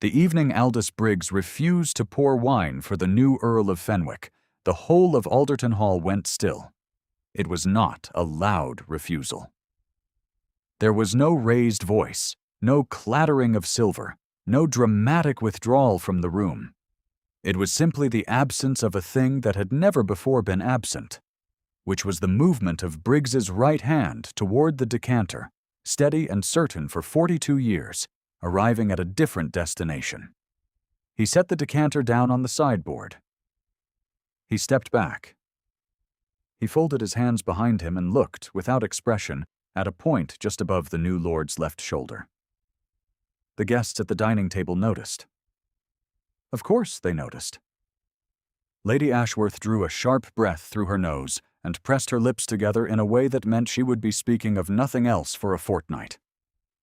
The evening Aldous Briggs refused to pour wine for the new Earl of Fenwick. The whole of Alderton Hall went still. It was not a loud refusal. There was no raised voice, no clattering of silver, no dramatic withdrawal from the room. It was simply the absence of a thing that had never before been absent, which was the movement of Briggs's right hand toward the decanter, steady and certain for 42 years, arriving at a different destination. He set the decanter down on the sideboard. He stepped back. He folded his hands behind him and looked, without expression, at a point just above the new lord's left shoulder. The guests at the dining table noticed. Of course they noticed. Lady Ashworth drew a sharp breath through her nose and pressed her lips together in a way that meant she would be speaking of nothing else for a fortnight.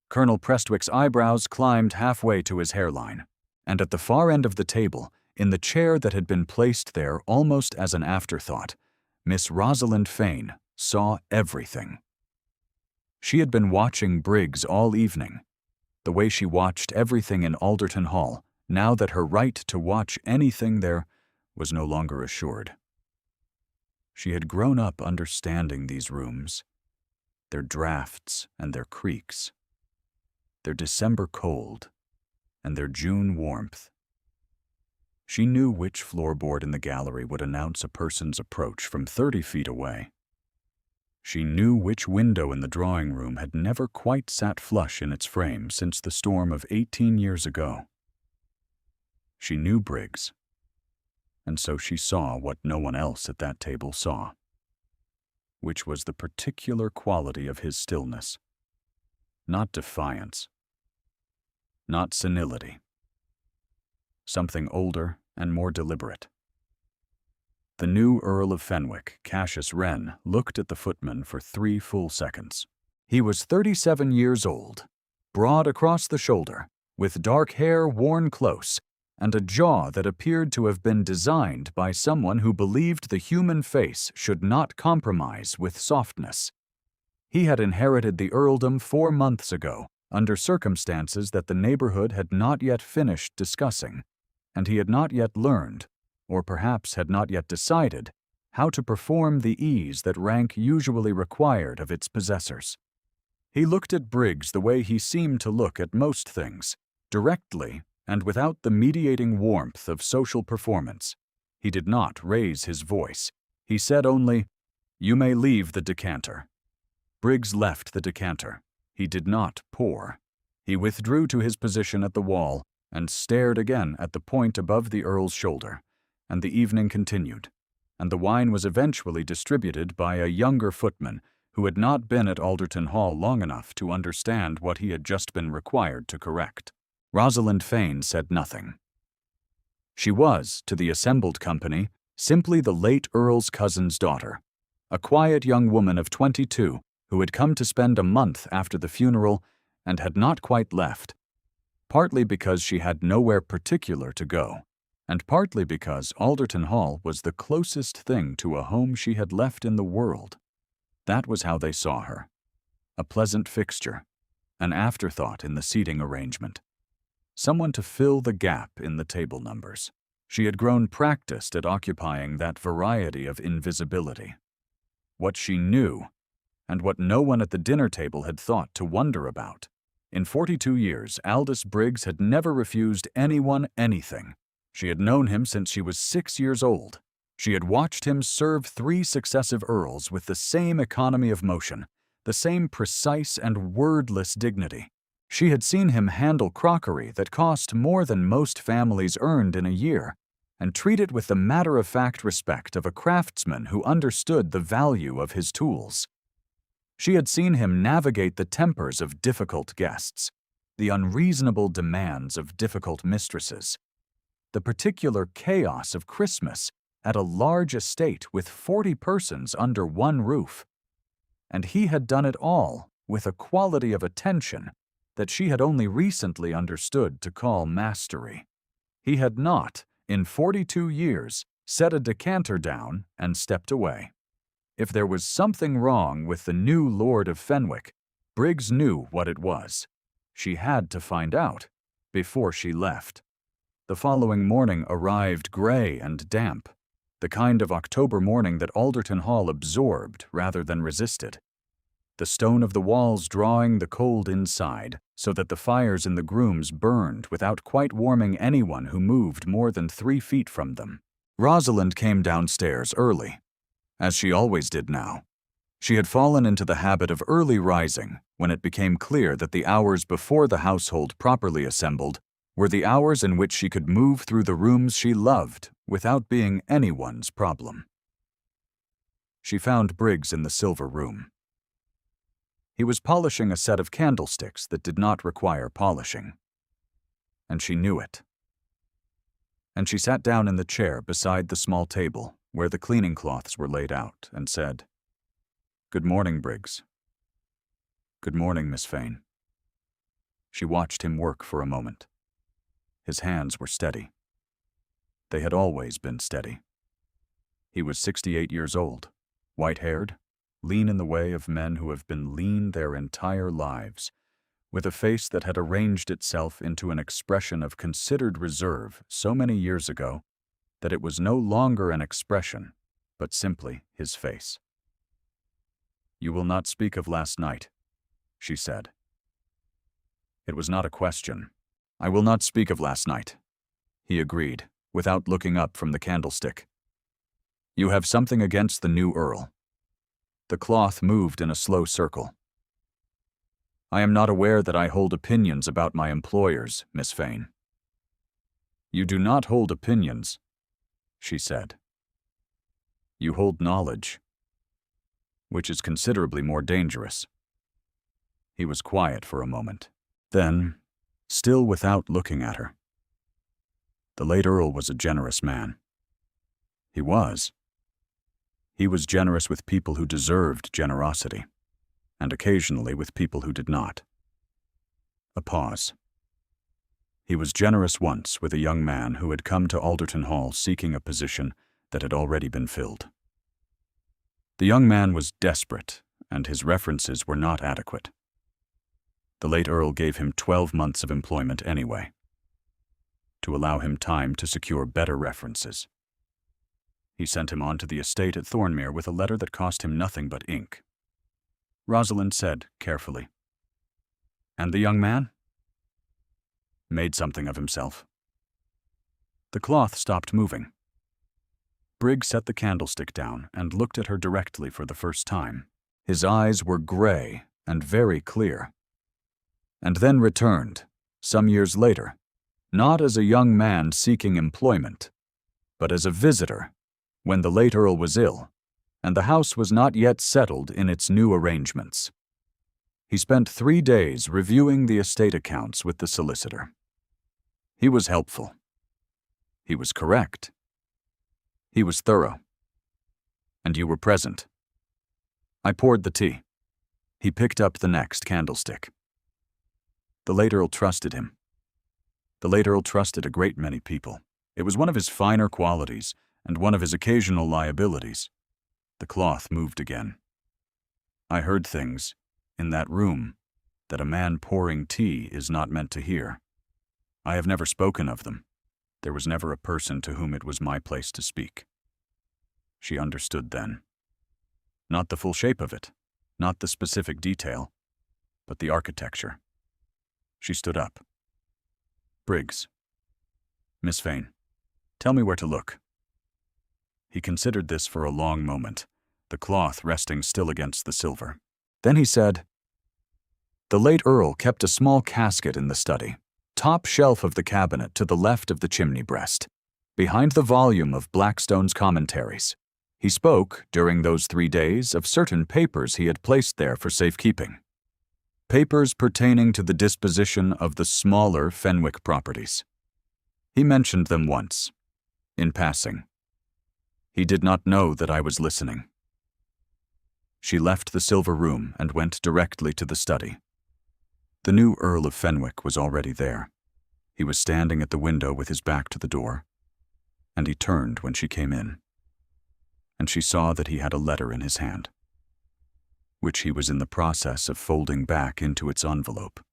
Colonel Prestwick's eyebrows climbed halfway to his hairline, and at the far end of the table, in the chair that had been placed there almost as an afterthought, Miss Rosalind Fane saw everything. She had been watching Briggs all evening, the way she watched everything in Alderton Hall, now that her right to watch anything there was no longer assured. She had grown up understanding these rooms, their drafts and their creaks, their December cold and their June warmth. She knew which floorboard in the gallery would announce a person's approach from 30 feet away. She knew which window in the drawing room had never quite sat flush in its frame since the storm of 18 years ago. She knew Briggs, and so she saw what no one else at that table saw, which was the particular quality of his stillness. Not defiance, not senility. Something older and more deliberate. The new Earl of Fenwick, Cassius Wren, looked at the footman for 3 full seconds. He was 37 years old, broad across the shoulder, with dark hair worn close, and a jaw that appeared to have been designed by someone who believed the human face should not compromise with softness. He had inherited the earldom 4 months ago, under circumstances that the neighborhood had not yet finished discussing, and he had not yet learned, or perhaps had not yet decided, how to perform the ease that rank usually required of its possessors. He looked at Briggs the way he seemed to look at most things, directly and without the mediating warmth of social performance. He did not raise his voice. He said only, "You may leave the decanter." Briggs left the decanter. He did not pour. He withdrew to his position at the wall and stared again at the point above the Earl's shoulder, and the evening continued, and the wine was eventually distributed by a younger footman who had not been at Alderton Hall long enough to understand what he had just been required to correct. Rosalind Fane said nothing. She was, to the assembled company, simply the late Earl's cousin's daughter, a quiet young woman of 22 who had come to spend a month after the funeral and had not quite left, partly because she had nowhere particular to go, and partly because Alderton Hall was the closest thing to a home she had left in the world. That was how they saw her. A pleasant fixture, an afterthought in the seating arrangement, someone to fill the gap in the table numbers. She had grown practiced at occupying that variety of invisibility. What she knew, and what no one at the dinner table had thought to wonder about. In 42 years, Aldous Briggs had never refused anyone anything. She had known him since she was 6 years old. She had watched him serve 3 successive earls with the same economy of motion, the same precise and wordless dignity. She had seen him handle crockery that cost more than most families earned in a year, and treat it with the matter-of-fact respect of a craftsman who understood the value of his tools. She had seen him navigate the tempers of difficult guests, the unreasonable demands of difficult mistresses, the particular chaos of Christmas at a large estate with 40 persons under one roof. And he had done it all with a quality of attention that she had only recently understood to call mastery. He had not, in 42 years, set a decanter down and stepped away. If there was something wrong with the new Lord of Fenwick, Briggs knew what it was. She had to find out. before she left. The following morning arrived gray and damp, the kind of October morning that Alderton Hall absorbed rather than resisted. The stone of the walls drawing the cold inside, so that the fires in the grooms burned without quite warming anyone who moved more than 3 feet from them. Rosalind came downstairs early, as she always did now. She had fallen into the habit of early rising when it became clear that the hours before the household properly assembled were the hours in which she could move through the rooms she loved without being anyone's problem. She found Briggs in the silver room. He was polishing a set of candlesticks that did not require polishing. And she knew it. And she sat down in the chair beside the small table where the cleaning cloths were laid out and said, "Good morning, Briggs." "Good morning, Miss Fane." She watched him work for a moment. His hands were steady. They had always been steady. He was 68 years old, white-haired, lean in the way of men who have been lean their entire lives, with a face that had arranged itself into an expression of considered reserve so many years ago that it was no longer an expression, but simply his face. "You will not speak of last night," she said. It was not a question. "I will not speak of last night," he agreed, without looking up from the candlestick. "You have something against the new Earl." The cloth moved in a slow circle. "I am not aware that I hold opinions about my employers, Miss Fane." "You do not hold opinions," she said. "You hold knowledge, which is considerably more dangerous." He was quiet for a moment. Then, still without looking at her, "The late Earl was a generous man." He was. He was generous with people who deserved generosity, and occasionally with people who did not. A pause. He was generous once with a young man who had come to Alderton Hall seeking a position that had already been filled. The young man was desperate, and his references were not adequate. The late Earl gave him 12 months of employment anyway, to allow him time to secure better references. He sent him on to the estate at Thornmere with a letter that cost him nothing but ink. Rosalind said carefully, "And the young man?" "Made something of himself." The cloth stopped moving. Briggs set the candlestick down and looked at her directly for the first time. His eyes were gray and very clear, and then returned, some years later, not as a young man seeking employment, but as a visitor when the late Earl was ill, and the house was not yet settled in its new arrangements. He spent 3 days reviewing the estate accounts with the solicitor. He was helpful. He was correct. He was thorough. And you were present. I poured the tea. He picked up the next candlestick. The late Earl trusted him. The late Earl trusted a great many people. It was one of his finer qualities, and one of his occasional liabilities. The cloth moved again. I heard things, in that room, that a man pouring tea is not meant to hear. I have never spoken of them. There was never a person to whom it was my place to speak. She understood then. Not the full shape of it, not the specific detail, but the architecture. She stood up. "Briggs. Miss Fane, tell me where to look." He considered this for a long moment, the cloth resting still against the silver. Then he said, "The late Earl kept a small casket in the study, top shelf of the cabinet to the left of the chimney breast, behind the volume of Blackstone's commentaries. He spoke, during those 3 days, of certain papers he had placed there for safekeeping. Papers pertaining to the disposition of the smaller Fenwick properties. He mentioned them once, in passing. He did not know that I was listening." She left the silver room and went directly to the study. The new Earl of Fenwick was already there. He was standing at the window with his back to the door, and he turned when she came in. And she saw that he had a letter in his hand, which he was in the process of folding back into its envelope.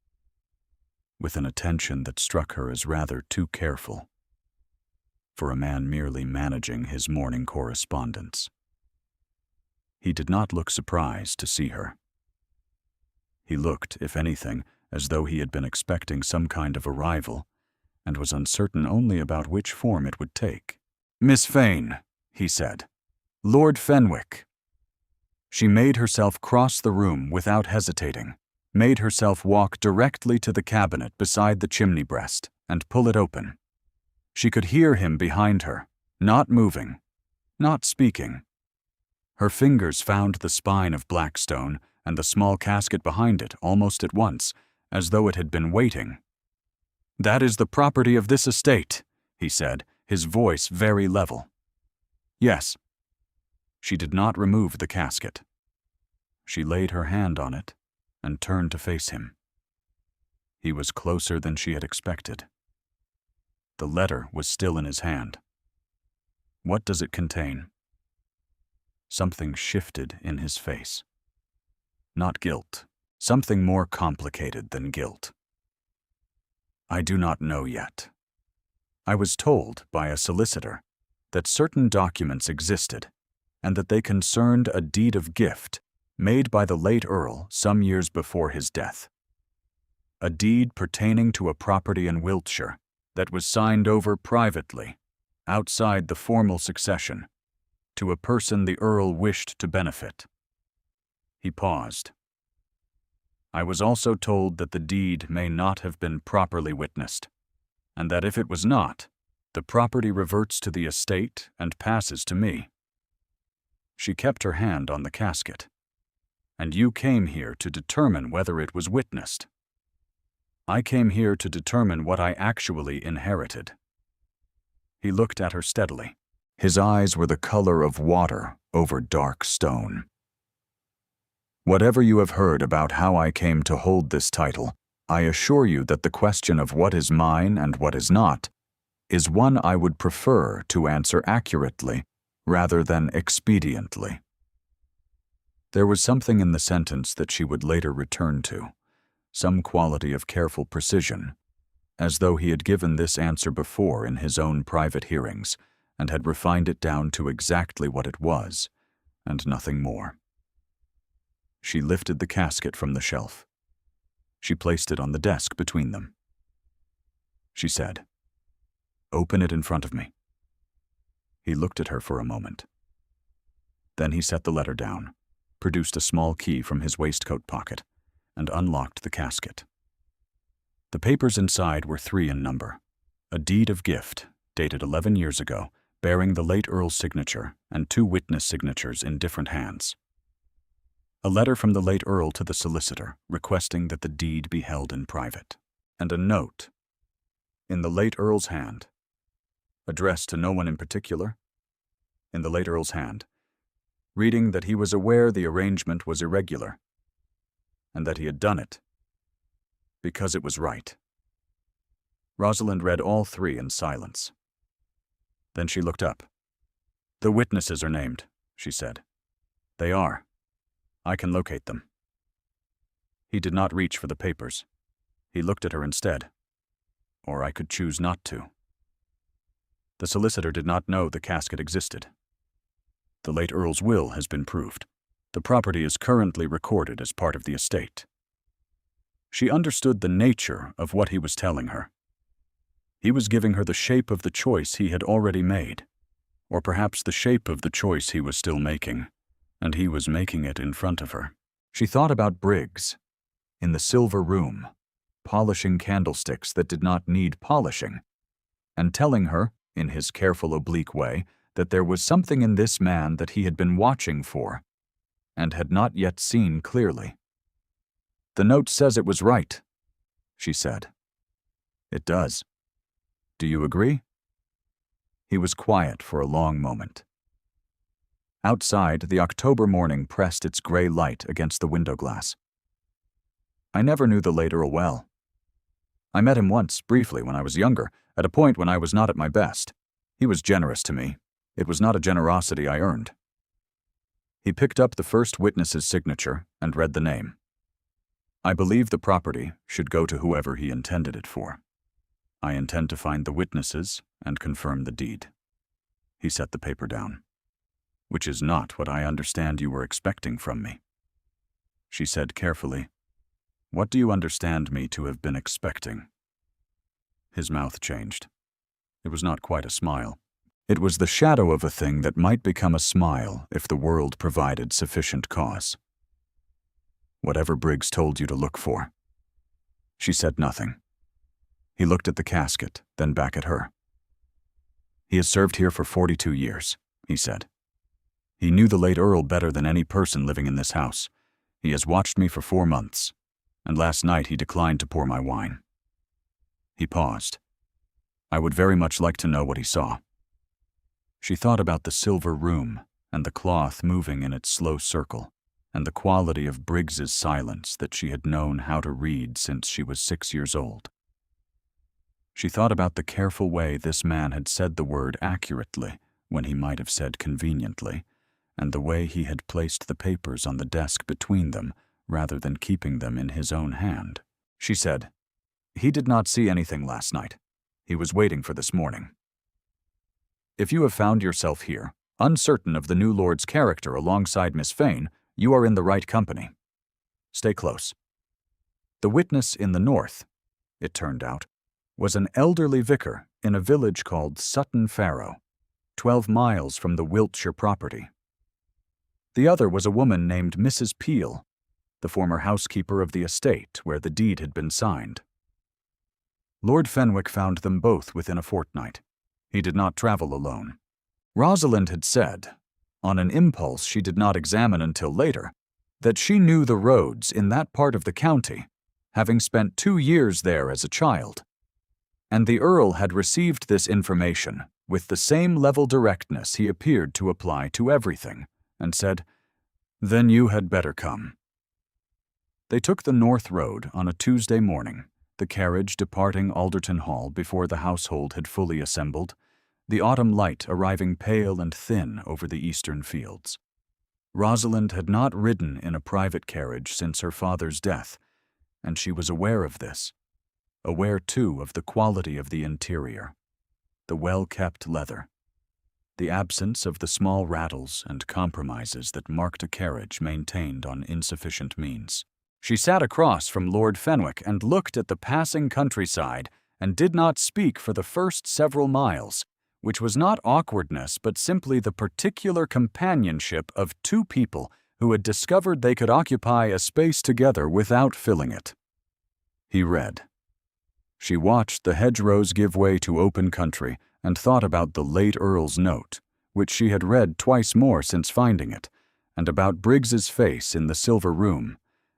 with an attention that struck her as rather too careful for a man merely managing his morning correspondence. He did not look surprised to see her. He looked, if anything, as though he had been expecting some kind of arrival, and was uncertain only about which form it would take. "Miss Fane," he said. "Lord Fenwick." She made herself cross the room without hesitating, made herself walk directly to the cabinet beside the chimney breast and pull it open. She could hear him behind her, not moving, not speaking. Her fingers found the spine of Blackstone and the small casket behind it almost at once, as though it had been waiting. "That is the property of this estate," he said, his voice very level. "Yes." She did not remove the casket. She laid her hand on it and turned to face him. He was closer than she had expected. The letter was still in his hand. "What does it contain?" Something shifted in his face. Not guilt, something more complicated than guilt. "I do not know yet. I was told by a solicitor that certain documents existed and that they concerned a deed of gift made by the late Earl some years before his death. A deed pertaining to a property in Wiltshire that was signed over privately, outside the formal succession, to a person the Earl wished to benefit." He paused. "I was also told that the deed may not have been properly witnessed, and that if it was not, the property reverts to the estate and passes to me." She kept her hand on the casket. "And you came here to determine whether it was witnessed." "I came here to determine what I actually inherited." He looked at her steadily. His eyes were the color of water over dark stone. "Whatever you have heard about how I came to hold this title, I assure you that the question of what is mine and what is not is one I would prefer to answer accurately rather than expediently." There was something in the sentence that she would later return to, some quality of careful precision, as though he had given this answer before in his own private hearings and had refined it down to exactly what it was, and nothing more. She lifted the casket from the shelf. She placed it on the desk between them. She said, "Open it in front of me." He looked at her for a moment. Then he set the letter down, produced a small key from his waistcoat pocket, and unlocked the casket. The papers inside were 3 in number. A deed of gift, dated 11 years ago, bearing the late Earl's signature and 2 witness signatures in different hands. A letter from the late Earl to the solicitor requesting that the deed be held in private. And a note, in the late Earl's hand, addressed to no one in particular, in the late Earl's hand, reading that he was aware the arrangement was irregular, and that he had done it because it was right. Rosalind read all 3 in silence. Then she looked up. "The witnesses are named," she said. "They are. I can locate them." He did not reach for the papers. He looked at her instead. Or I could choose not to. The solicitor did not know the casket existed. The late Earl's will has been proved. The property is currently recorded as part of the estate. She understood the nature of what he was telling her. He was giving her the shape of the choice he had already made, or perhaps the shape of the choice he was still making, and he was making it in front of her. She thought about Briggs, in the silver room, polishing candlesticks that did not need polishing, and telling her, in his careful oblique way, that there was something in this man that he had been watching for, and had not yet seen clearly. "The note says it was right," she said. "It does. Do you agree?" He was quiet for a long moment. Outside, the October morning pressed its gray light against the window glass. "I never knew the late Earl well. I met him once, briefly, when I was younger, at a point when I was not at my best. He was generous to me. It was not a generosity I earned." He picked up the first witness's signature and read the name. I believe the property should go to whoever he intended it for. I intend to find the witnesses and confirm the deed." He set the paper down. "Which is not what I understand you were expecting from me." She said carefully, "What do you understand me to have been expecting?" His mouth changed. It was not quite a smile. It was the shadow of a thing that might become a smile if the world provided sufficient cause. "Whatever Briggs told you to look for." She said nothing. He looked at the casket, then back at her. "He has served here for 42 years, he said. "He knew the late Earl better than any person living in this house. He has watched me for 4 months, and last night he declined to pour my wine." He paused. "I would very much like to know what he saw." She thought about the silver room and the cloth moving in its slow circle, and the quality of Briggs's silence that she had known how to read since she was 6 years old. She thought about the careful way this man had said the word accurately when he might have said conveniently, and the way he had placed the papers on the desk between them rather than keeping them in his own hand. She said, "He did not see anything last night. He was waiting for this morning." "If you have found yourself here, uncertain of the new lord's character alongside Miss Fane, you are in the right company. Stay close." The witness in the north, it turned out, was an elderly vicar in a village called Sutton Farrow, 12 miles from the Wiltshire property. The other was a woman named Mrs. Peel, the former housekeeper of the estate where the deed had been signed. Lord Fenwick found them both within a fortnight. He did not travel alone. Rosalind had said, on an impulse she did not examine until later, that she knew the roads in that part of the county, having spent 2 years there as a child. And the Earl had received this information with the same level directness he appeared to apply to everything, and said, "Then you had better come." They took the North Road on a Tuesday morning, the carriage departing Alderton Hall before the household had fully assembled, the autumn light arriving pale and thin over the eastern fields. Rosalind had not ridden in a private carriage since her father's death, and she was aware of this. Aware, too, of the quality of the interior, the well-kept leather, the absence of the small rattles and compromises that marked a carriage maintained on insufficient means. She sat across from Lord Fenwick and looked at the passing countryside and did not speak for the first several miles, which was not awkwardness but simply the particular companionship of 2 people who had discovered they could occupy a space together without filling it. He read. She watched the hedgerows give way to open country and thought about the late Earl's note, which she had read twice more since finding it, and about Briggs's face in the silver room,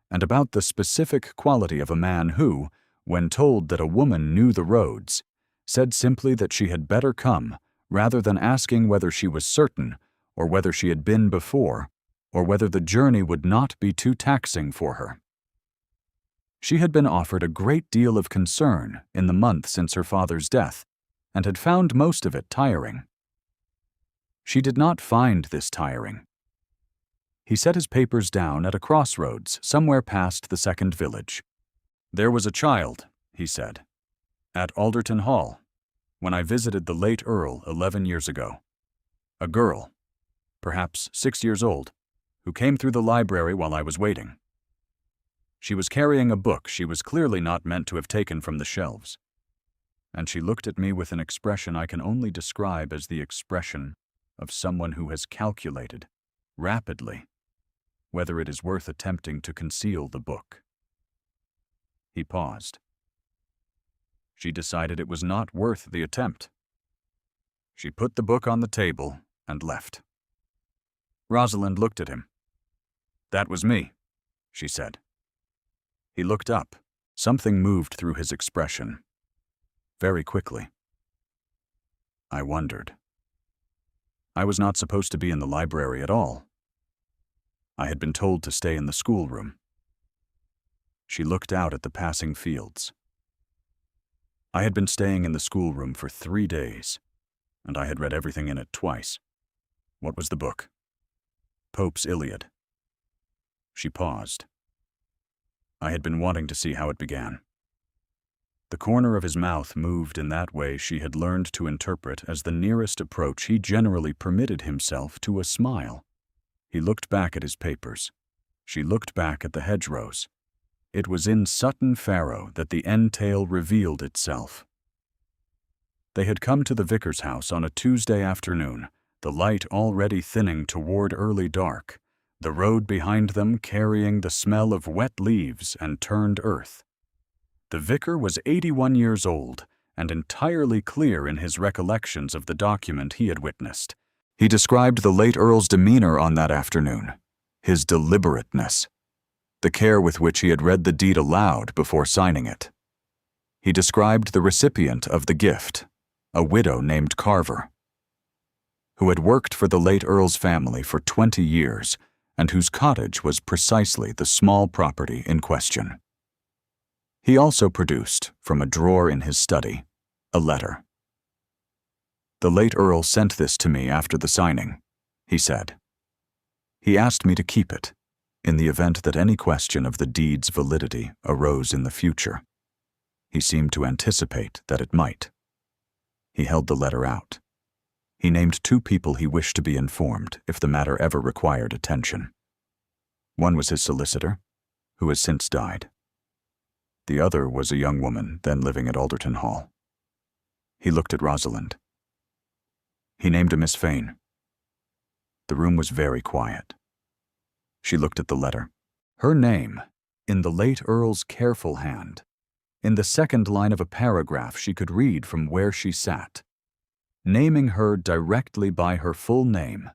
and about the specific quality of a man who, when told that a woman knew the roads, said simply that she had better come, rather than asking whether she was certain, or whether she had been before, or whether the journey would not be too taxing for her. She had been offered a great deal of concern in the month since her father's death, and had found most of it tiring. She did not find this tiring. He set his papers down at a crossroads somewhere past the second village. "There was a child," he said, "at Alderton Hall, when I visited the late Earl 11 years ago. A girl, perhaps 6 years old, who came through the library while I was waiting. She was carrying a book she was clearly not meant to have taken from the shelves, and she looked at me with an expression I can only describe as the expression of someone who has calculated, rapidly, whether it is worth attempting to conceal the book." He paused. She decided it was not worth the attempt. She put the book on the table and left. Rosalind looked at him. "That was me," she said. He looked up. Something moved through his expression. Very quickly. I wondered. I was not supposed to be in the library at all. I had been told to stay in the schoolroom. She looked out at the passing fields. I had been staying in the schoolroom for 3 days, and I had read everything in it twice. What was the book? Pope's Iliad. She paused. I had been wanting to see how it began. The corner of his mouth moved in that way she had learned to interpret as the nearest approach he generally permitted himself to a smile. He looked back at his papers. She looked back at the hedgerows. It was in Sutton Farrow that the entail revealed itself. They had come to the vicar's house on a Tuesday afternoon, the light already thinning toward early dark, the road behind them carrying the smell of wet leaves and turned earth. The vicar was 81 years old and entirely clear in his recollections of the document he had witnessed. He described the late Earl's demeanor on that afternoon, his deliberateness, the care with which he had read the deed aloud before signing it. He described the recipient of the gift, a widow named Carver, who had worked for the late Earl's family for 20 years and whose cottage was precisely the small property in question. He also produced, from a drawer in his study, a letter. "The late Earl sent this to me after the signing," he said. "He asked me to keep it, in the event that any question of the deed's validity arose in the future. He seemed to anticipate that it might." He held the letter out. He named 2 people he wished to be informed if the matter ever required attention. One was his solicitor, who has since died. The other was a young woman then living at Alderton Hall. He looked at Rosalind. He named a Miss Fane. The room was very quiet. She looked at the letter. Her name, in the late Earl's careful hand, in the second line of a paragraph she could read from where she sat, naming her directly by her full name,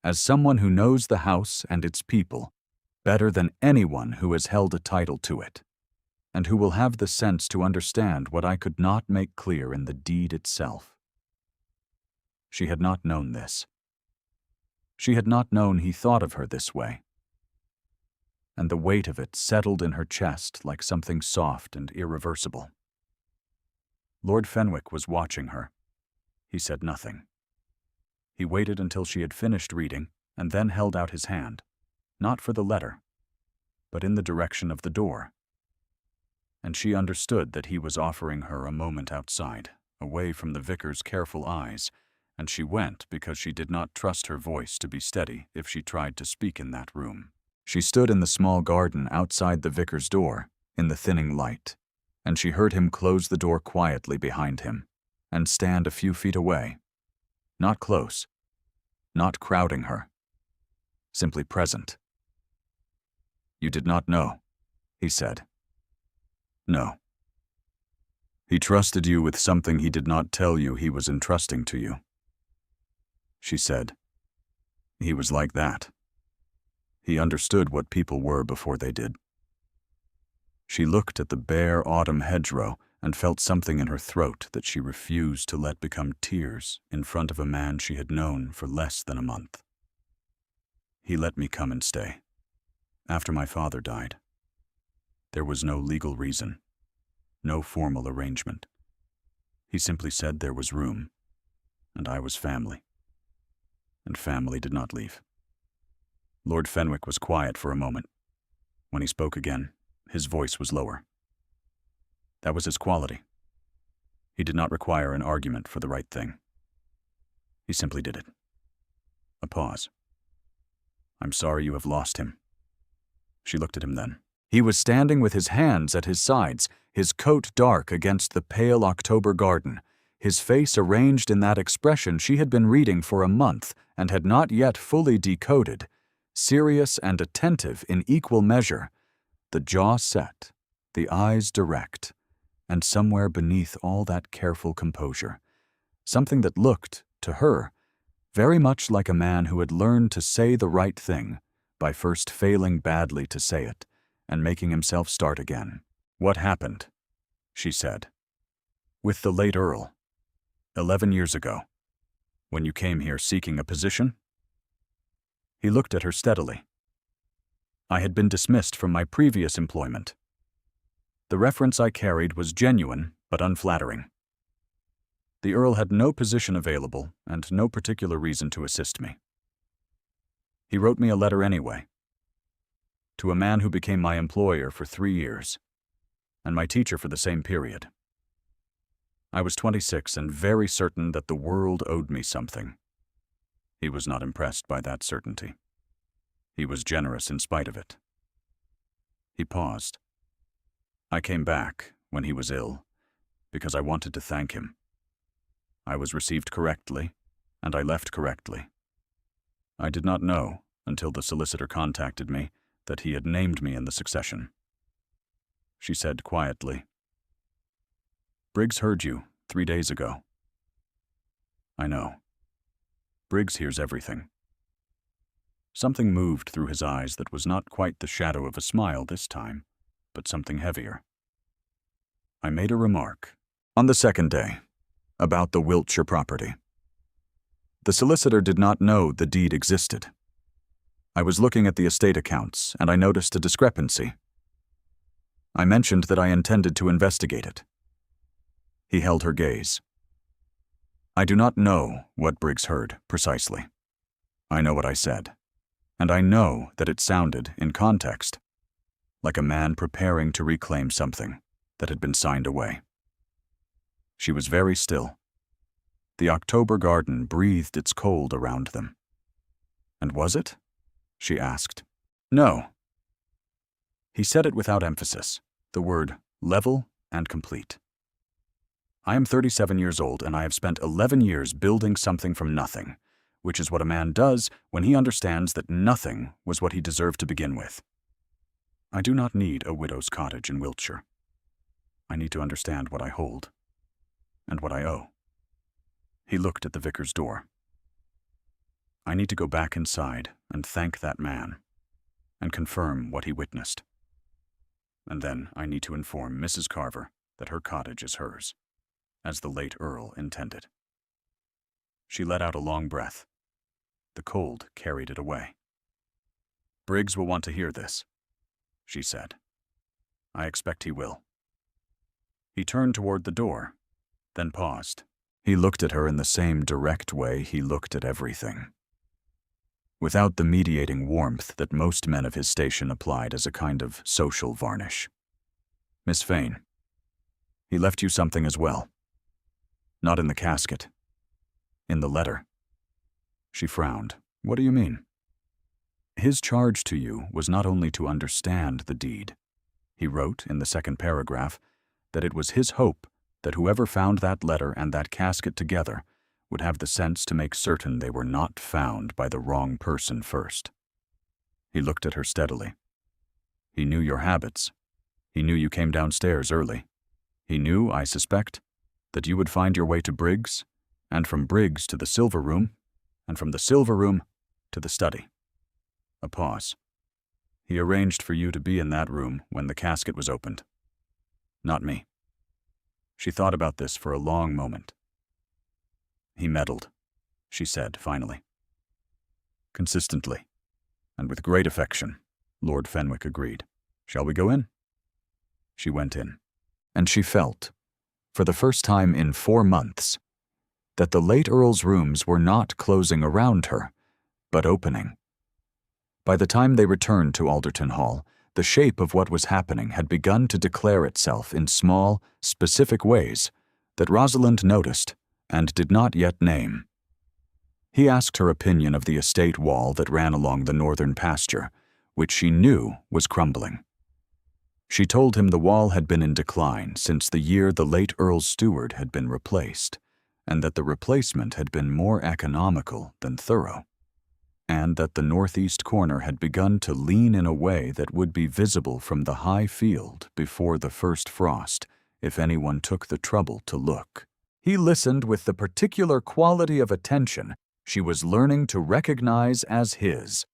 as someone who knows the house and its people better than anyone who has held a title to it, and who will have the sense to understand what I could not make clear in the deed itself. She had not known this. She had not known he thought of her this way, and the weight of it settled in her chest like something soft and irreversible. Lord Fenwick was watching her. He said nothing. He waited until she had finished reading and then held out his hand, not for the letter, but in the direction of the door. And she understood that he was offering her a moment outside, away from the vicar's careful eyes, and she went because she did not trust her voice to be steady if she tried to speak in that room. She stood in the small garden outside the vicar's door, in the thinning light, and she heard him close the door quietly behind him and stand a few feet away, not close, not crowding her, simply present. "You did not know," he said. "No. He trusted you with something he did not tell you he was entrusting to you," she said. "He was like that. He understood what people were before they did." She looked at the bare autumn hedgerow and felt something in her throat that she refused to let become tears in front of a man she had known for less than a month. "He let me come and stay. After my father died. There was no legal reason, no formal arrangement. He simply said there was room, and I was family. And family did not leave." Lord Fenwick was quiet for a moment. When he spoke again, his voice was lower. That was his quality. He did not require an argument for the right thing. He simply did it. A pause. "I'm sorry you have lost him." She looked at him then. He was standing with his hands at his sides, his coat dark against the pale October garden, his face arranged in that expression she had been reading for a month and had not yet fully decoded, serious and attentive in equal measure, the jaw set, the eyes direct, and somewhere beneath all that careful composure, something that looked, to her, very much like a man who had learned to say the right thing by first failing badly to say it and making himself start again. "What happened?" she said. "With the late Earl, 11 years ago, when you came here seeking a position?" He looked at her steadily. "I had been dismissed from my previous employment. The reference I carried was genuine but unflattering. The Earl had no position available and no particular reason to assist me. He wrote me a letter anyway. to a man who became my employer for 3 years, and my teacher for the same period. I was 26 and very certain that the world owed me something. He was not impressed by that certainty. He was generous in spite of it. He paused. I came back when he was ill because I wanted to thank him. I was received correctly, and I left correctly. I did not know, until the solicitor contacted me, that he had named me in the succession. She said quietly, "Briggs heard you 3 days ago." I know. Briggs hears everything. Something moved through his eyes that was not quite the shadow of a smile this time, but something heavier. I made a remark, on the second day, about the Wiltshire property. The solicitor did not know the deed existed. I was looking at the estate accounts, and I noticed a discrepancy. I mentioned that I intended to investigate it. He held her gaze. I do not know what Briggs heard, precisely. I know what I said, and I know that it sounded, in context, like a man preparing to reclaim something that had been signed away. She was very still. The October garden breathed its cold around them. And was it? She asked. No. He said it without emphasis, the word level and complete. I am 37 years old, and I have spent 11 years building something from nothing, which is what a man does when he understands that nothing was what he deserved to begin with. I do not need a widow's cottage in Wiltshire. I need to understand what I hold and what I owe. He looked at the vicar's door. I need to go back inside and thank that man and confirm what he witnessed. And then I need to inform Mrs. Carver that her cottage is hers, as the late Earl intended. She let out a long breath. The cold carried it away. Briggs will want to hear this, she said. I expect he will. He turned toward the door, then paused. He looked at her in the same direct way he looked at everything, without the mediating warmth that most men of his station applied as a kind of social varnish. Miss Fane, he left you something as well. Not in the casket. In the letter. She frowned. What do you mean? His charge to you was not only to understand the deed. He wrote, in the second paragraph, that it was his hope that whoever found that letter and that casket together would have the sense to make certain they were not found by the wrong person first. He looked at her steadily. He knew your habits. He knew you came downstairs early. He knew, I suspect, that you would find your way to Briggs, and from Briggs to the silver room, and from the silver room to the study. A pause. He arranged for you to be in that room when the casket was opened. Not me. She thought about this for a long moment. He meddled, she said finally. Consistently, and with great affection, Lord Fenwick agreed. Shall we go in? She went in, and she felt, for the first time in 4 months, that the late Earl's rooms were not closing around her, but opening. By the time they returned to Alderton Hall, the shape of what was happening had begun to declare itself in small, specific ways that Rosalind noticed and did not yet name. He asked her opinion of the estate wall that ran along the northern pasture, which she knew was crumbling. She told him the wall had been in decline since the year the late Earl's steward had been replaced, and that the replacement had been more economical than thorough, and that the northeast corner had begun to lean in a way that would be visible from the high field before the first frost, if anyone took the trouble to look. He listened with the particular quality of attention she was learning to recognize as his.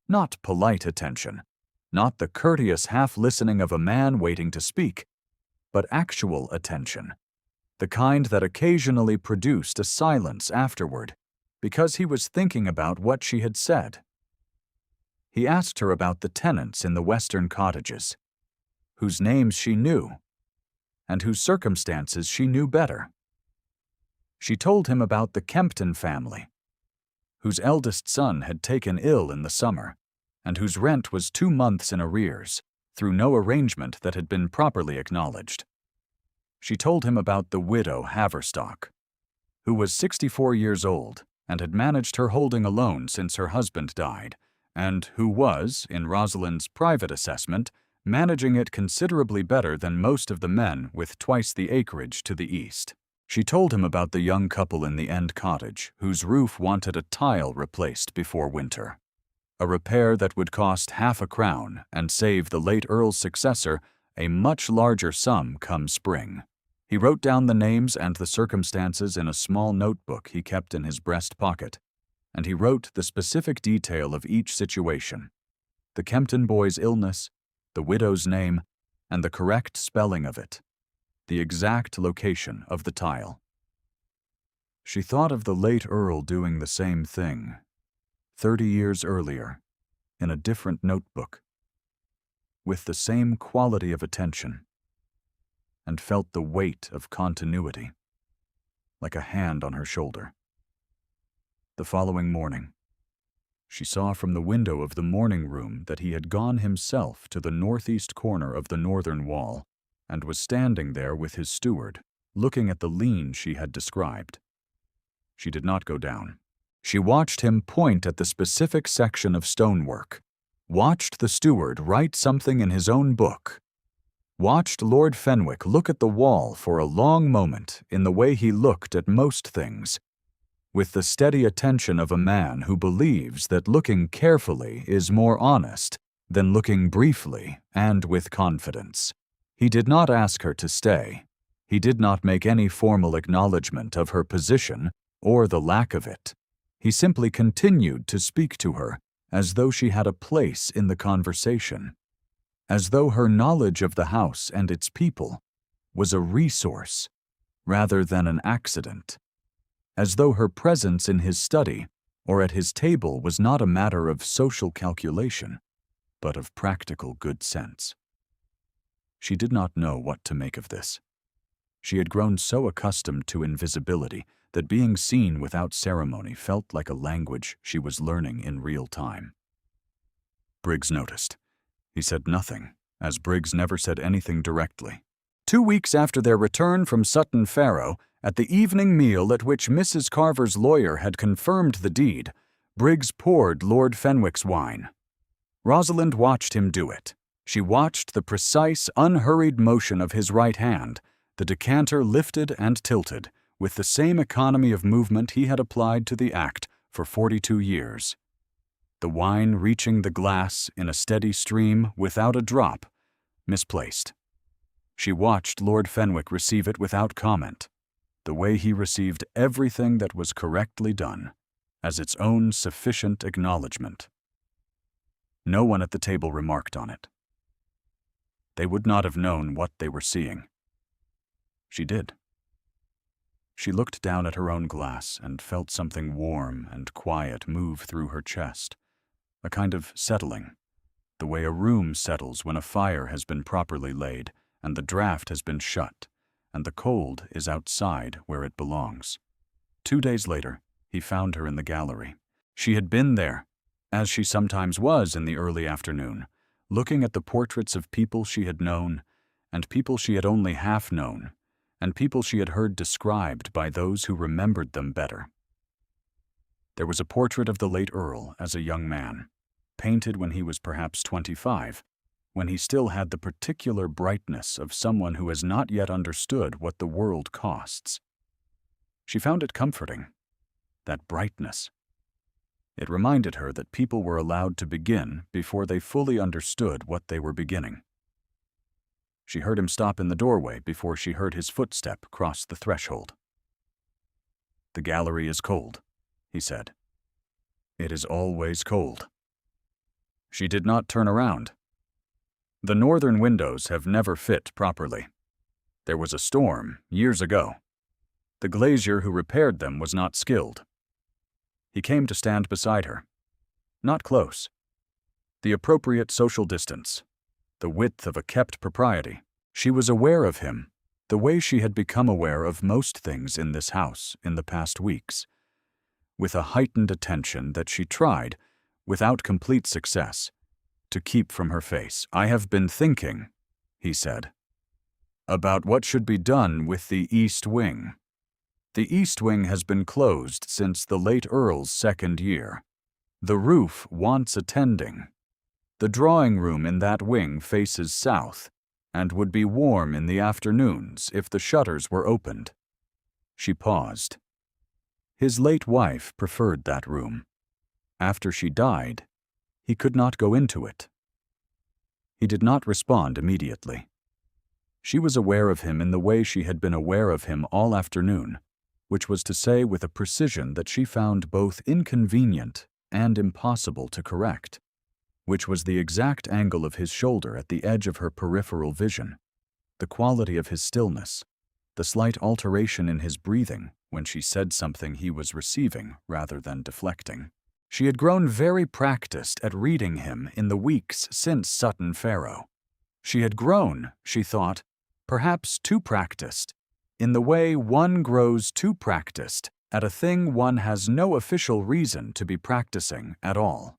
Not polite attention, not the courteous half-listening of a man waiting to speak, but actual attention, the kind that occasionally produced a silence afterward, because he was thinking about what she had said. He asked her about the tenants in the western cottages, whose names she knew, and whose circumstances she knew better. She told him about the Kempton family, whose eldest son had taken ill in the summer, and whose rent was 2 months in arrears, through no arrangement that had been properly acknowledged. She told him about the widow Haverstock, who was 64 years old and had managed her holding alone since her husband died, and who was, in Rosalind's private assessment, managing it considerably better than most of the men with twice the acreage to the east. She told him about the young couple in the end cottage whose roof wanted a tile replaced before winter, a repair that would cost £50 and save the late Earl's successor a much larger sum come spring. He wrote down the names and the circumstances in a small notebook he kept in his breast pocket, and he wrote the specific detail of each situation: the Kempton boy's illness, the widow's name, and the correct spelling of it, the exact location of the tile. She thought of the late Earl doing the same thing, 30 years earlier, in a different notebook, with the same quality of attention, and felt the weight of continuity, like a hand on her shoulder. The following morning, she saw from the window of the morning room that he had gone himself to the northeast corner of the northern wall and was standing there with his steward, looking at the lean she had described. She did not go down. She watched him point at the specific section of stonework, watched the steward write something in his own book, watched Lord Fenwick look at the wall for a long moment in the way he looked at most things, with the steady attention of a man who believes that looking carefully is more honest than looking briefly and with confidence. He did not ask her to stay. He did not make any formal acknowledgement of her position or the lack of it. He simply continued to speak to her as though she had a place in the conversation, as though her knowledge of the house and its people was a resource rather than an accident, as though her presence in his study or at his table was not a matter of social calculation, but of practical good sense. She did not know what to make of this. She had grown so accustomed to invisibility that being seen without ceremony felt like a language she was learning in real time. Briggs noticed. He said nothing, as Briggs never said anything directly. 2 weeks after their return from Sutton Farrow, at the evening meal at which Mrs. Carver's lawyer had confirmed the deed, Briggs poured Lord Fenwick's wine. Rosalind watched him do it. She watched the precise, unhurried motion of his right hand, the decanter lifted and tilted, with the same economy of movement he had applied to the act for 42 years. The wine reaching the glass in a steady stream without a drop, misplaced. She watched Lord Fenwick receive it without comment, the way he received everything that was correctly done, as its own sufficient acknowledgement. No one at the table remarked on it. They would not have known what they were seeing. She did. She looked down at her own glass and felt something warm and quiet move through her chest, a kind of settling, the way a room settles when a fire has been properly laid and the draught has been shut, and the cold is outside where it belongs. 2 days later, he found her in the gallery. She had been there, as she sometimes was in the early afternoon, looking at the portraits of people she had known, and people she had only half known, and people she had heard described by those who remembered them better. There was a portrait of the late Earl as a young man, painted when he was perhaps 25, when he still had the particular brightness of someone who has not yet understood what the world costs. She found it comforting, that brightness. It reminded her that people were allowed to begin before they fully understood what they were beginning. She heard him stop in the doorway before she heard his footstep cross the threshold. "The gallery is cold," he said. "It is always cold." She did not turn around. The northern windows have never fit properly. There was a storm years ago. The glazier who repaired them was not skilled. He came to stand beside her. Not close. The appropriate social distance. The width of a kept propriety. She was aware of him, the way she had become aware of most things in this house in the past weeks, with a heightened attention that she tried, without complete success, to keep from her face. "I have been thinking," he said, "about what should be done with the East Wing. The East Wing has been closed since the late Earl's second year. The roof wants attending. The drawing room in that wing faces south and would be warm in the afternoons if the shutters were opened." She paused. His late wife preferred that room. After she died, he could not go into it. He did not respond immediately. She was aware of him in the way she had been aware of him all afternoon, which was to say with a precision that she found both inconvenient and impossible to correct, which was the exact angle of his shoulder at the edge of her peripheral vision, the quality of his stillness, the slight alteration in his breathing when she said something he was receiving rather than deflecting. She had grown very practiced at reading him in the weeks since Sutton Faro. She had grown, she thought, perhaps too practiced, in the way one grows too practiced at a thing one has no official reason to be practicing at all.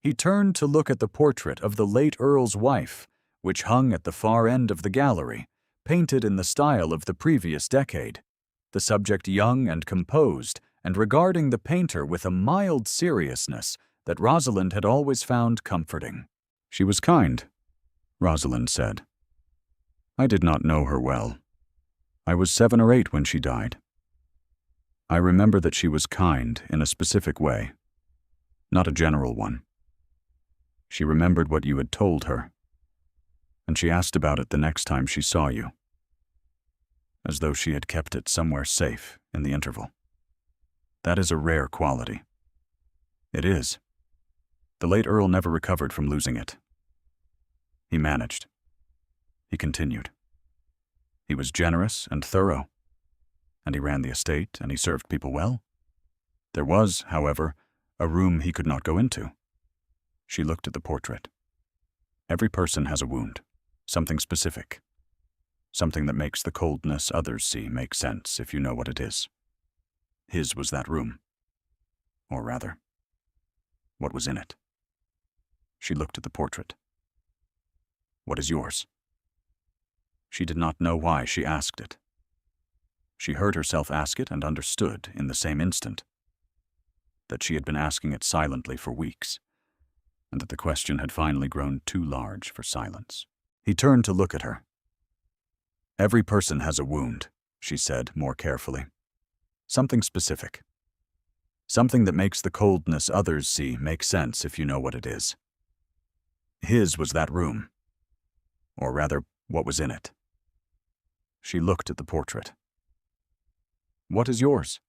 He turned to look at the portrait of the late Earl's wife, which hung at the far end of the gallery, painted in the style of the previous decade, the subject young and composed, and regarding the painter with a mild seriousness that Rosalind had always found comforting. "She was kind," Rosalind said. "I did not know her well. I was 7 or 8 when she died. I remember that she was kind in a specific way, not a general one. She remembered what you had told her, and she asked about it the next time she saw you, as though she had kept it somewhere safe in the interval. That is a rare quality." "It is. The late Earl never recovered from losing it. He managed." He continued. "He was generous and thorough, and he ran the estate, and he served people well. There was, however, a room he could not go into." She looked at the portrait. "Every person has a wound, something specific, something that makes the coldness others see make sense if you know what it is. His was that room. Or rather, what was in it." She looked at the portrait. "What is yours?" She did not know why she asked it. She heard herself ask it and understood in the same instant that she had been asking it silently for weeks, and that the question had finally grown too large for silence. He turned to look at her. "Every person has a wound," she said more carefully. "Something specific. Something that makes the coldness others see make sense if you know what it is. His was that room. Or rather, what was in it." She looked at the portrait. "What is yours?"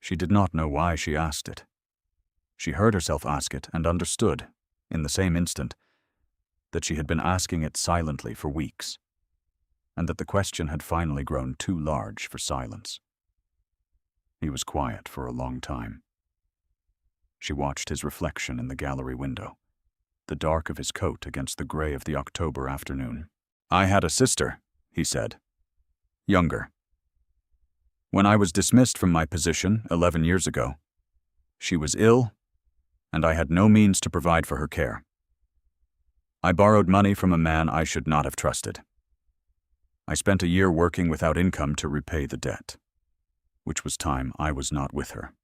She did not know why she asked it. She heard herself ask it and understood, in the same instant, that she had been asking it silently for weeks, and that the question had finally grown too large for silence. He was quiet for a long time. She watched his reflection in the gallery window, the dark of his coat against the gray of the October afternoon. "I had a sister," he said. "Younger. When I was dismissed from my position 11 years ago, she was ill, and I had no means to provide for her care. I borrowed money from a man I should not have trusted. I spent a year working without income to repay the debt, which was time I was not with her."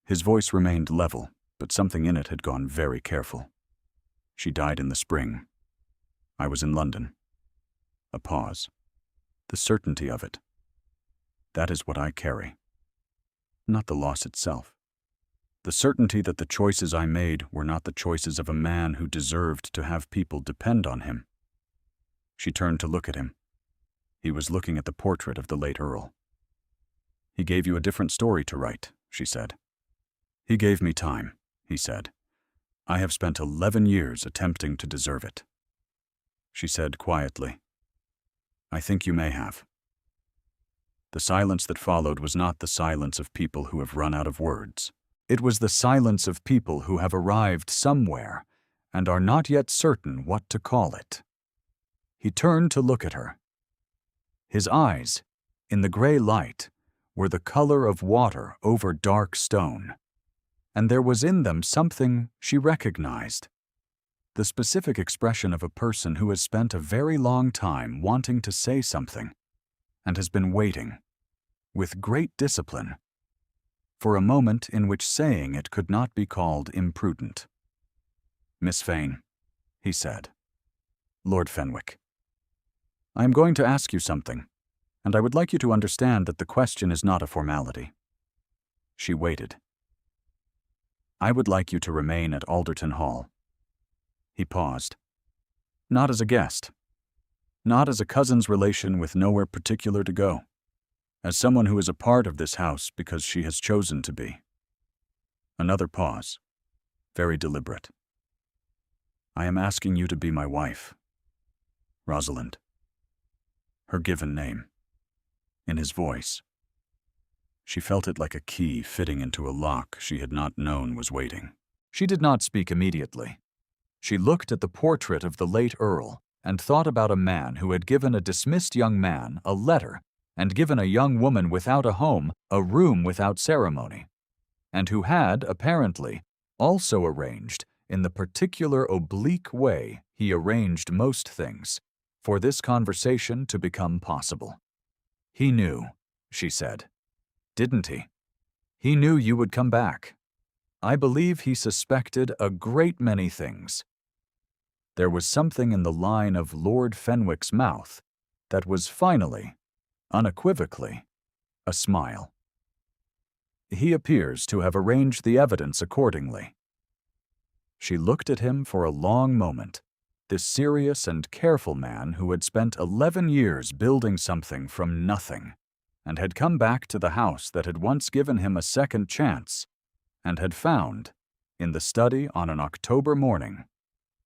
His voice remained level, but something in it had gone very careful. "She died in the spring. I was in London." A pause. "The certainty of it. That is what I carry. Not the loss itself. The certainty that the choices I made were not the choices of a man who deserved to have people depend on him." She turned to look at him. He was looking at the portrait of the late Earl. "He gave you a different story to write," she said. "He gave me time," he said. "I have spent 11 years attempting to deserve it." She said quietly, "I think you may have." The silence that followed was not the silence of people who have run out of words. It was the silence of people who have arrived somewhere and are not yet certain what to call it. He turned to look at her. His eyes, in the gray light, were the color of water over dark stone, and there was in them something she recognized. The specific expression of a person who has spent a very long time wanting to say something and has been waiting, with great discipline, for a moment in which saying it could not be called imprudent. "Miss Fane," he said. "Lord Fenwick. I am going to ask you something, and I would like you to understand that the question is not a formality." She waited. "I would like you to remain at Alderton Hall." He paused. "Not as a guest. Not as a cousin's relation with nowhere particular to go. As someone who is a part of this house because she has chosen to be." Another pause, very deliberate. "I am asking you to be my wife, Rosalind." Her given name. In his voice. She felt it like a key fitting into a lock she had not known was waiting. She did not speak immediately. She looked at the portrait of the late Earl and thought about a man who had given a dismissed young man a letter and given a young woman without a home a room without ceremony, and who had, apparently, also arranged, in the particular oblique way he arranged most things, for this conversation to become possible. "He knew," she said. "Didn't he? He knew you would come back. I believe he suspected a great many things." There was something in the line of Lord Fenwick's mouth that was finally, unequivocally, a smile. "He appears to have arranged the evidence accordingly." She looked at him for a long moment, this serious and careful man who had spent 11 years building something from nothing, and had come back to the house that had once given him a second chance, and had found, in the study on an October morning,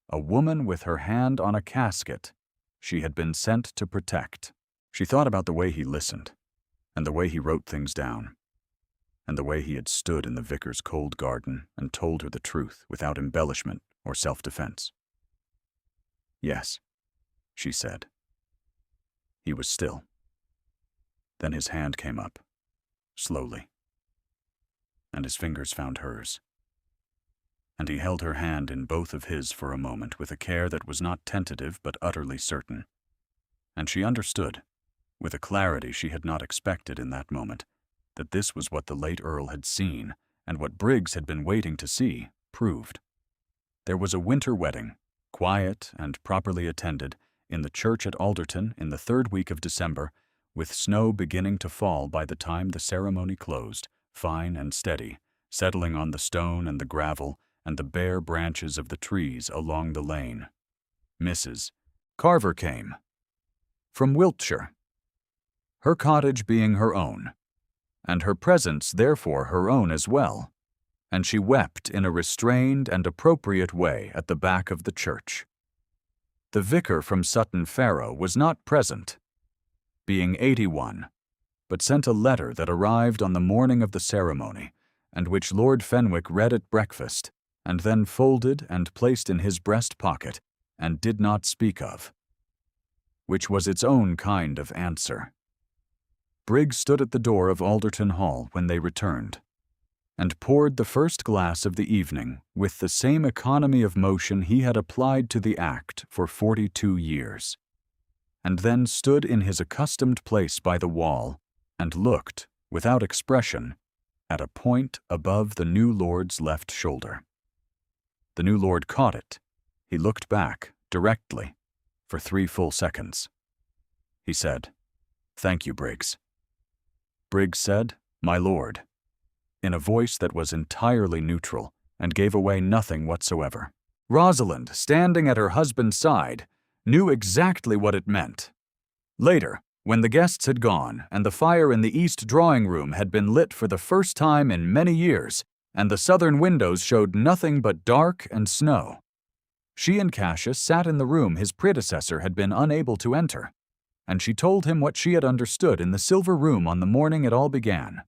a woman with her hand on a casket she had been sent to protect. She thought about the way he listened, and the way he wrote things down, and the way he had stood in the vicar's cold garden and told her the truth without embellishment or self-defense. "Yes," she said. He was still. Then his hand came up, slowly, and his fingers found hers. And he held her hand in both of his for a moment with a care that was not tentative but utterly certain. And she understood, with a clarity she had not expected in that moment, that this was what the late Earl had seen, and what Briggs had been waiting to see, proved. There was a winter wedding, quiet and properly attended, in the church at Alderton in the 3rd week of December, with snow beginning to fall by the time the ceremony closed, fine and steady, settling on the stone and the gravel and the bare branches of the trees along the lane. Mrs. Carver came, from Wiltshire, her cottage being her own, and her presence therefore her own as well, and she wept in a restrained and appropriate way at the back of the church. The vicar from Sutton Farrow was not present, being 81, but sent a letter that arrived on the morning of the ceremony, and which Lord Fenwick read at breakfast, and then folded and placed in his breast pocket, and did not speak of, which was its own kind of answer. Briggs stood at the door of Alderton Hall when they returned, and poured the first glass of the evening with the same economy of motion he had applied to the act for 42 years, and then stood in his accustomed place by the wall and looked, without expression, at a point above the new lord's left shoulder. The new lord caught it. He looked back, directly, for 3 full seconds. He said, "Thank you, Briggs." Briggs said, "My lord," in a voice that was entirely neutral and gave away nothing whatsoever. Rosalind, standing at her husband's side, knew exactly what it meant. Later, when the guests had gone and the fire in the east drawing-room had been lit for the first time in many years, and the southern windows showed nothing but dark and snow, she and Cassius sat in the room his predecessor had been unable to enter, and she told him what she had understood in the silver room on the morning it all began,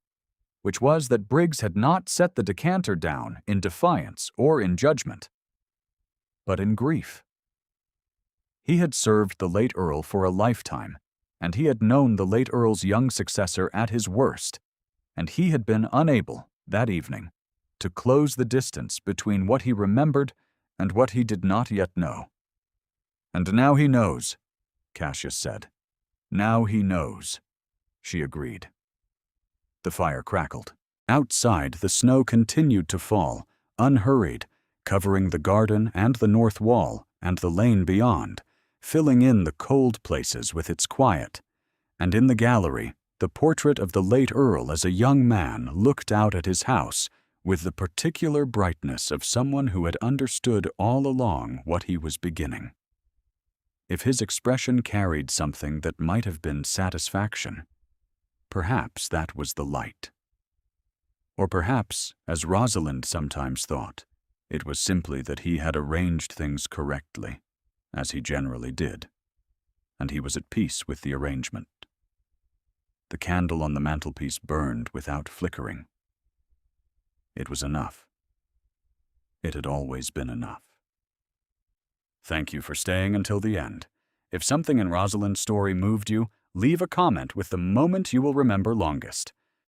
which was that Briggs had not set the decanter down in defiance or in judgment, but in grief. He had served the late Earl for a lifetime, and he had known the late Earl's young successor at his worst, and he had been unable, that evening, to close the distance between what he remembered and what he did not yet know. "And now he knows," Cassius said. "Now he knows," she agreed. The fire crackled. Outside, the snow continued to fall, unhurried, covering the garden and the north wall and the lane beyond, filling in the cold places with its quiet. And in the gallery, the portrait of the late Earl as a young man looked out at his house with the particular brightness of someone who had understood all along what he was beginning. If his expression carried something that might have been satisfaction, perhaps that was the light. Or perhaps, as Rosalind sometimes thought, it was simply that he had arranged things correctly, as he generally did, and he was at peace with the arrangement. The candle on the mantelpiece burned without flickering. It was enough. It had always been enough. Thank you for staying until the end. If something in Rosalind's story moved you, leave a comment with the moment you will remember longest.